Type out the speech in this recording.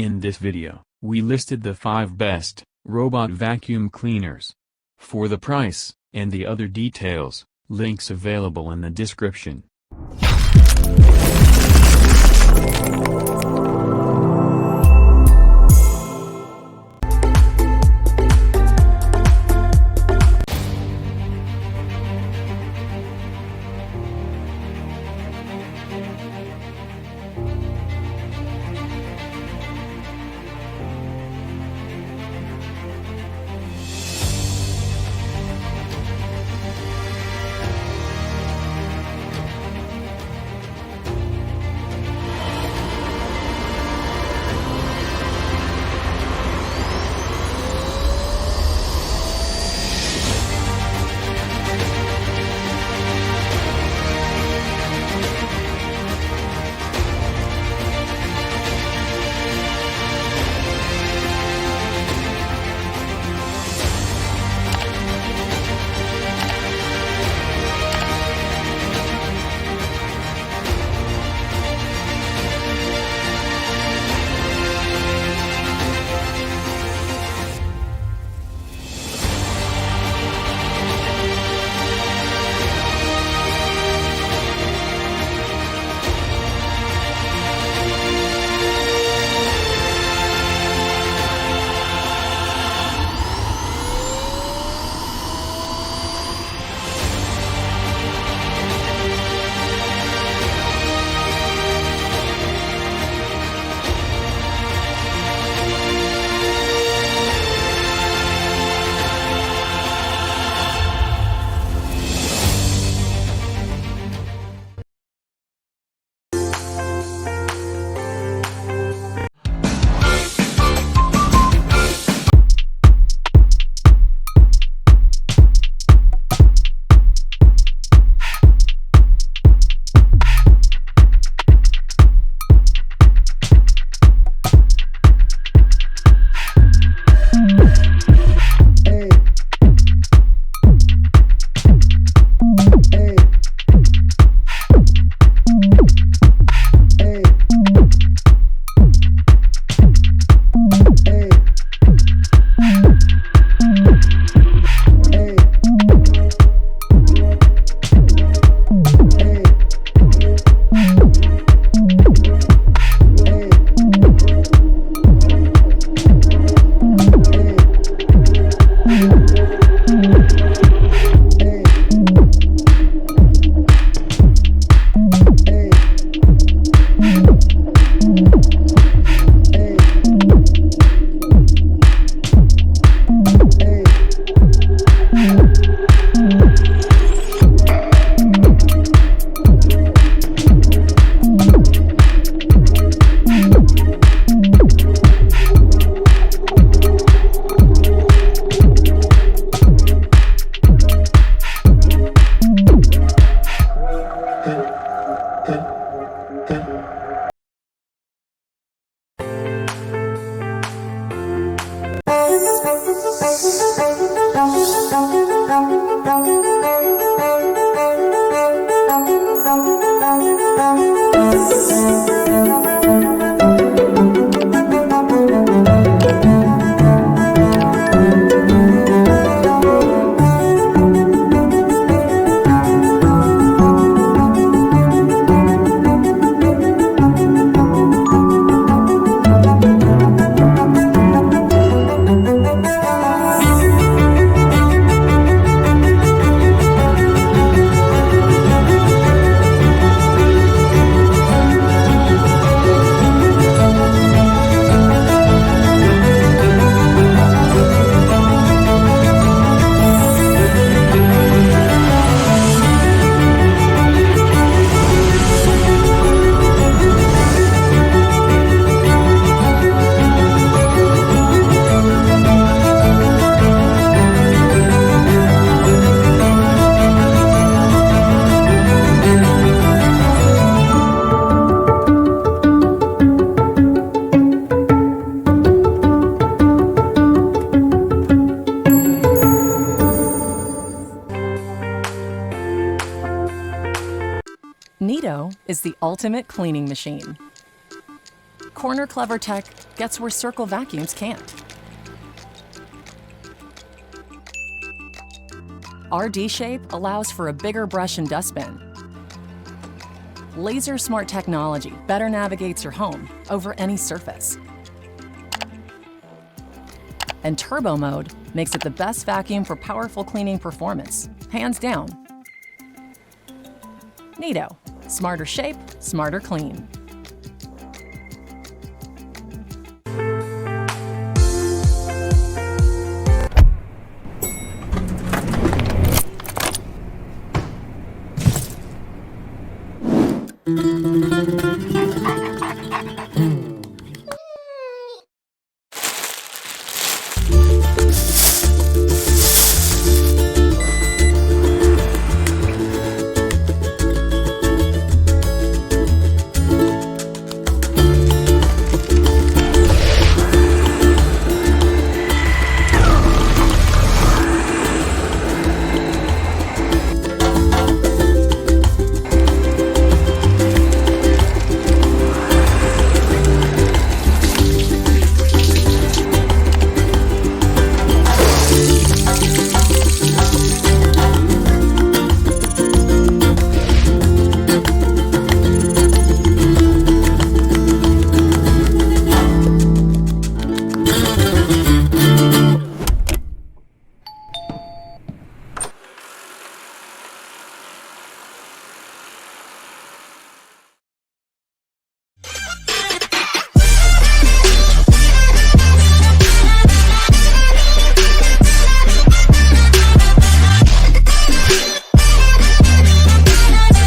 In this video, we listed the 5 best robot vacuum cleaners. For the price, and the other details, links available in the description. Neato is the ultimate cleaning machine. Corner Clever Tech gets where circle vacuums can't. Our D-shape allows for a bigger brush and dustbin. Laser Smart technology better navigates your home over any surface. And Turbo Mode makes it the best vacuum for powerful cleaning performance, hands down. Neato. Smarter shape, smarter clean.